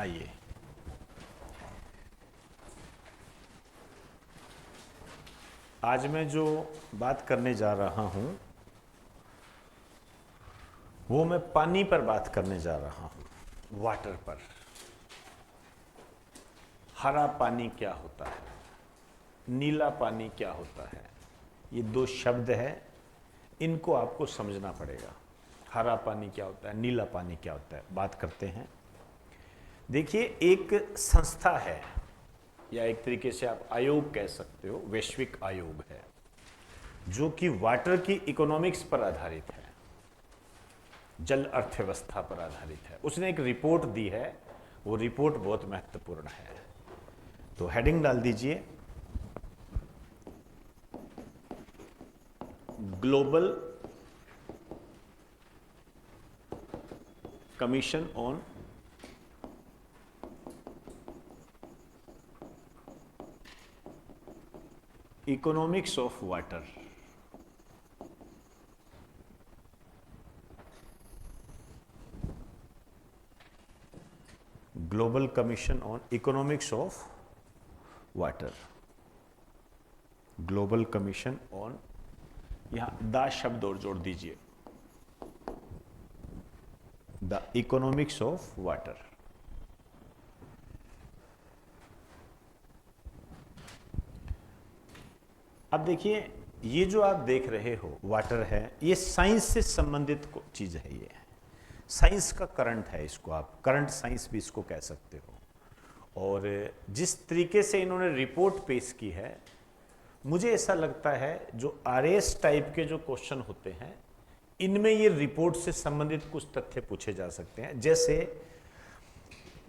आइए, आज मैं जो बात करने जा रहा हूं वो मैं पानी पर बात करने जा रहा हूं, वाटर पर। हरा पानी क्या होता है, नीला पानी क्या होता है, ये दो शब्द हैं, इनको आपको समझना पड़ेगा। हरा पानी क्या होता है, नीला पानी क्या होता है, बात करते हैं। देखिए, एक संस्था है या एक तरीके से आप आयोग कह सकते हो, वैश्विक आयोग है जो कि वाटर की इकोनॉमिक्स पर आधारित है, जल अर्थव्यवस्था पर आधारित है। उसने एक रिपोर्ट दी है, वो रिपोर्ट बहुत महत्वपूर्ण है। तो हेडिंग डाल दीजिए, global commission on economics of water. Global commission on economics of water, global commission on, यहां द शब्द और जोड़ दीजिए, द इकोनॉमिक्स ऑफ वाटर। अब देखिए, ये जो आप देख रहे हो वाटर है, ये साइंस से संबंधित चीज है। ये साइंस का करंट है, इसको आप करंट साइंस भी इसको कह सकते हो। और जिस तरीके से इन्होंने रिपोर्ट पेश की है, मुझे ऐसा लगता है जो आरएस टाइप के जो क्वेश्चन होते हैं, इनमें ये रिपोर्ट से संबंधित कुछ तथ्य पूछे जा सकते हैं। जैसे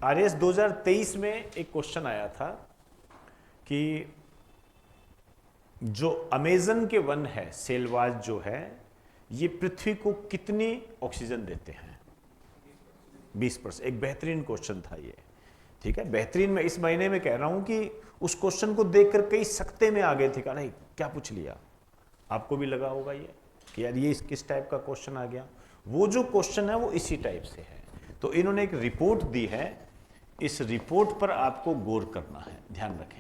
आरएस 2023 में एक क्वेश्चन आया था कि जो अमेजन के वन है, सेलवाज जो है, ये पृथ्वी को कितनी ऑक्सीजन देते हैं? 20%। एक बेहतरीन क्वेश्चन था ये, ठीक है। बेहतरीन मैं इस महीने में कह रहा हूं कि उस क्वेश्चन को देखकर कई सकते में आ गए थे, कहा नहीं क्या पूछ लिया। आपको भी लगा होगा ये कि यार ये किस टाइप का क्वेश्चन आ गया। वो जो क्वेश्चन है वो इसी टाइप से है। तो इन्होंने एक रिपोर्ट दी है, इस रिपोर्ट पर आपको गौर करना है, ध्यान रखें।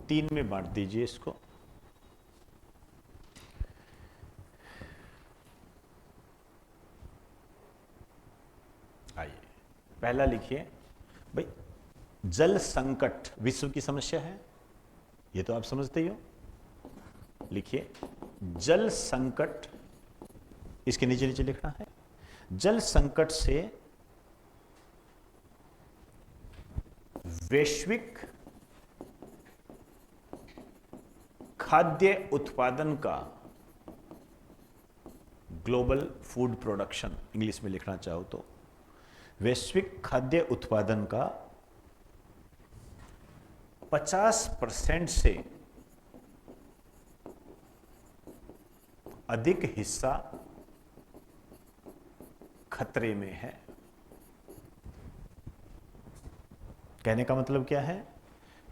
तीन में बांट दीजिए इसको। आइए, पहला लिखिए भाई, जल संकट विश्व की समस्या है, ये तो आप समझते ही हो। लिखिए जल संकट, इसके नीचे नीचे लिखना है, जल संकट से वैश्विक खाद्य उत्पादन का, ग्लोबल फूड प्रोडक्शन इंग्लिश में लिखना चाहो तो, वैश्विक खाद्य उत्पादन का 50% से अधिक हिस्सा खतरे में है। कहने का मतलब क्या है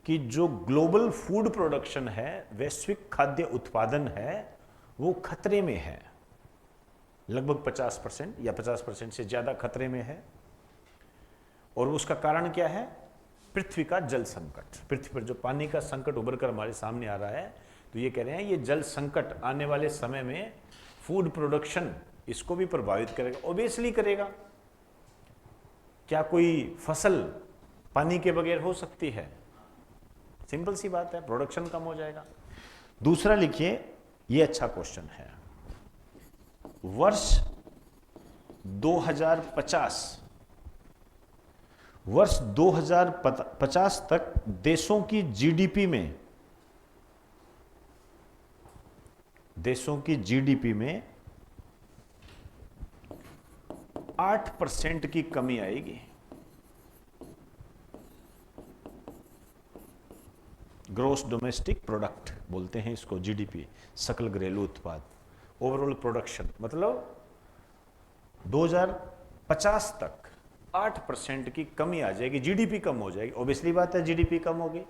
कि जो ग्लोबल फूड प्रोडक्शन है, वैश्विक खाद्य उत्पादन है, वो खतरे में है। लगभग 50% या 50% से ज्यादा खतरे में है। और उसका कारण क्या है? पृथ्वी का जल संकट। पृथ्वी पर जो पानी का संकट उभर कर हमारे सामने आ रहा है, तो ये कह रहे हैं ये जल संकट आने वाले समय में फूड प्रोडक्शन इसको भी प्रभावित करेगा। ऑब्वियसली करेगा। क्या कोई फसल पानी के बगैर हो सकती है? सिंपल सी बात है, प्रोडक्शन कम हो जाएगा। दूसरा लिखिए, ये अच्छा क्वेश्चन है। वर्ष 2050 तक देशों की जीडीपी में 8% की कमी आएगी। ग्रोस डोमेस्टिक प्रोडक्ट बोलते हैं इसको, जीडीपी, सकल घरेलू उत्पाद, ओवरऑल प्रोडक्शन। मतलब 2050 तक 8% की कमी आ जाएगी, जीडीपी कम हो जाएगी। ऑब्वियसली बात है, जीडीपी कम होगी,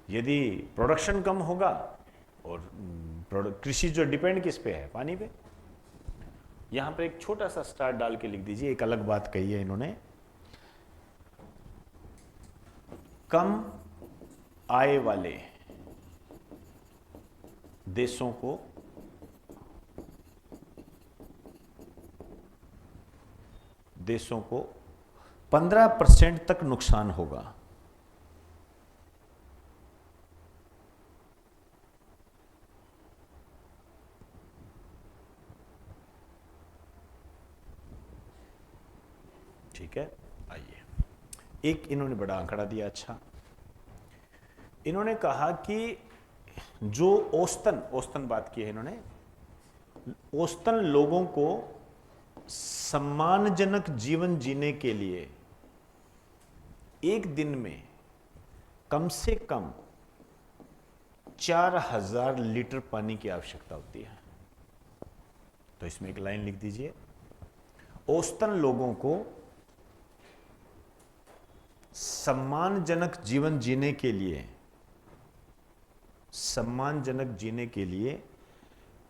यदि प्रोडक्शन कम होगा और कृषि जो डिपेंड किस पे है? पानी पे। यहां पर एक छोटा सा स्टार डाल के लिख दीजिए, एक अलग बात कही है इन्होंने, कम आय वाले देशों को देशों को 15% तक नुकसान होगा। ठीक है, आइए, एक इन्होंने बड़ा आंकड़ा दिया। अच्छा, इन्होंने कहा कि जो औसतन बात की है इन्होंने, औसतन लोगों को सम्मानजनक जीवन जीने के लिए एक दिन में कम से कम 4000 लीटर पानी की आवश्यकता होती है। तो इसमें एक लाइन लिख दीजिए, औसतन लोगों को सम्मानजनक जीवन जीने के लिए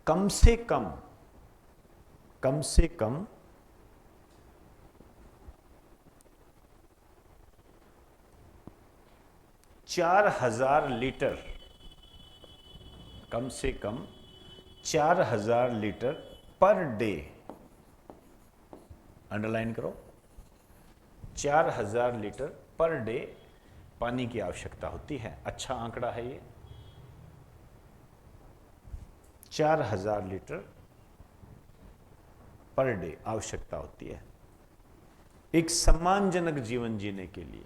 कम से कम 4000 लीटर, कम से कम 4000 लीटर पर डे, अंडरलाइन करो, 4000 लीटर पर डे पानी की आवश्यकता होती है। अच्छा आंकड़ा है ये, 4000 लीटर पर डे आवश्यकता होती है एक सम्मानजनक जीवन जीने के लिए।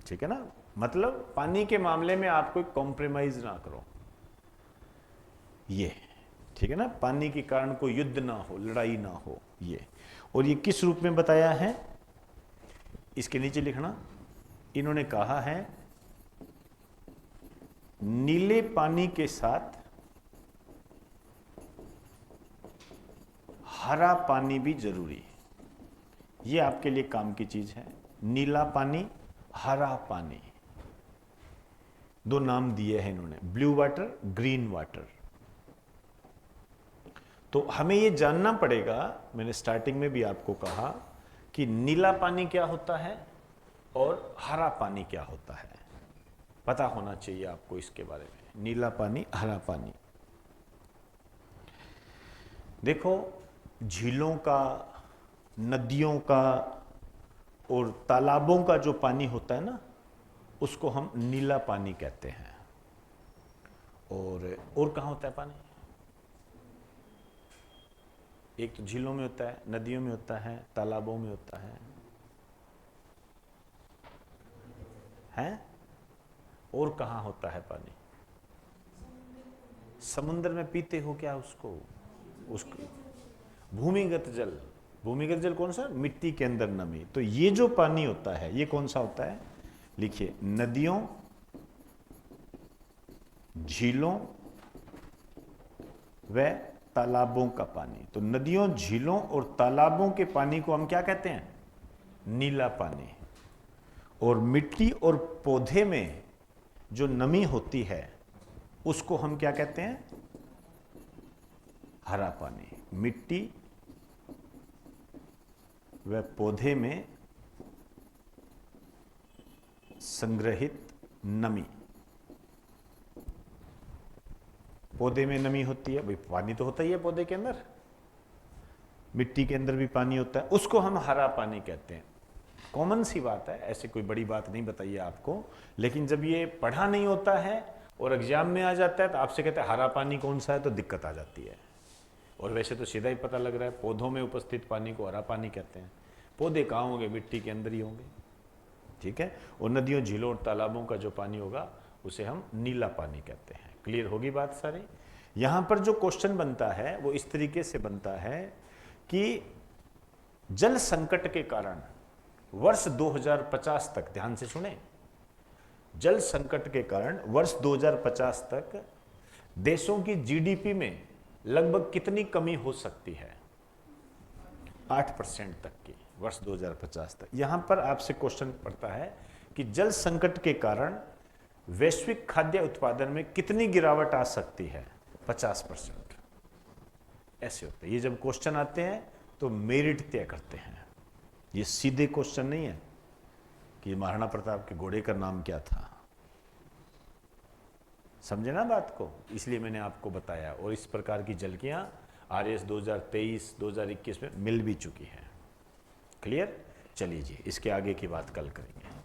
ठीक है ना, मतलब पानी के मामले में आप कोई कॉम्प्रोमाइज ना करो, ये ठीक है ना, पानी के कारण कोई युद्ध ना हो, लड़ाई ना हो, ये। और ये किस रूप में बताया है, इसके नीचे लिखना, इन्होंने कहा है नीले पानी के साथ हरा पानी भी जरूरी है। ये आपके लिए काम की चीज है, नीला पानी, हरा पानी, दो नाम दिए हैं इन्होंने, ब्लू वाटर, ग्रीन वाटर। तो हमें ये जानना पड़ेगा, मैंने स्टार्टिंग में भी आपको कहा कि नीला पानी क्या होता है और हरा पानी क्या होता है, पता होना चाहिए आपको इसके बारे में, नीला पानी, हरा पानी। देखो, झीलों का, नदियों का और तालाबों का जो पानी होता है ना, उसको हम नीला पानी कहते हैं। और कहाँ होता है पानी? एक तो झीलों में होता है, नदियों में होता है, तालाबों में होता है, हैं? और कहाँ होता है पानी? समुद्र में पीते हो क्या उसको? भूमिगत जल। भूमिगत जल कौन सा? मिट्टी के अंदर नमी। तो ये जो पानी होता है ये कौन सा होता है? लिखिए, नदियों, झीलों व तालाबों का पानी। तो नदियों, झीलों और तालाबों के पानी को हम क्या कहते हैं? नीला पानी। और मिट्टी और पौधे में जो नमी होती है उसको हम क्या कहते हैं? हरा पानी। मिट्टी व पौधे में संग्रहित नमी। पौधे में नमी होती है, भाई पानी तो होता ही है पौधे के अंदर, मिट्टी के अंदर भी पानी होता है, उसको हम हरा पानी कहते हैं। कॉमन सी बात है, ऐसे कोई बड़ी बात नहीं बताइए आपको, लेकिन जब ये पढ़ा नहीं होता है और एग्जाम में आ जाता है तो आपसे कहते हैं हरा पानी कौन सा है, तो दिक्कत आ जाती है। और वैसे तो सीधा ही पता लग रहा है, पौधों में उपस्थित पानी को हरा पानी कहते हैं। पौधे कहाँ होंगे? मिट्टी के अंदर ही होंगे, ठीक है। और नदियों, झीलों और तालाबों का जो पानी होगा उसे हम नीला पानी कहते हैं। क्लियर होगी बात सारी? यहां पर जो क्वेश्चन बनता है वो इस तरीके से बनता है कि जल संकट के कारण वर्ष 2050 तक, ध्यान से सुने, जल संकट के कारण वर्ष 2050 तक देशों की जीडीपी में लगभग कितनी कमी हो सकती है? 8% तक की, वर्ष 2050 तक। यहां पर आपसे क्वेश्चन पड़ता है कि जल संकट के कारण वैश्विक खाद्य उत्पादन में कितनी गिरावट आ सकती है? 50%। ऐसे होते हैं ये, जब क्वेश्चन आते हैं तो मेरिट तय करते हैं। ये सीधे क्वेश्चन नहीं है कि महाराणा प्रताप के घोड़े का नाम क्या था। समझे ना बात को? इसलिए मैंने आपको बताया। और इस प्रकार की झलकियां RS 2023 2021 में मिल भी चुकी है। क्लियर? चलिए जी, इसके आगे की बात कल करेंगे।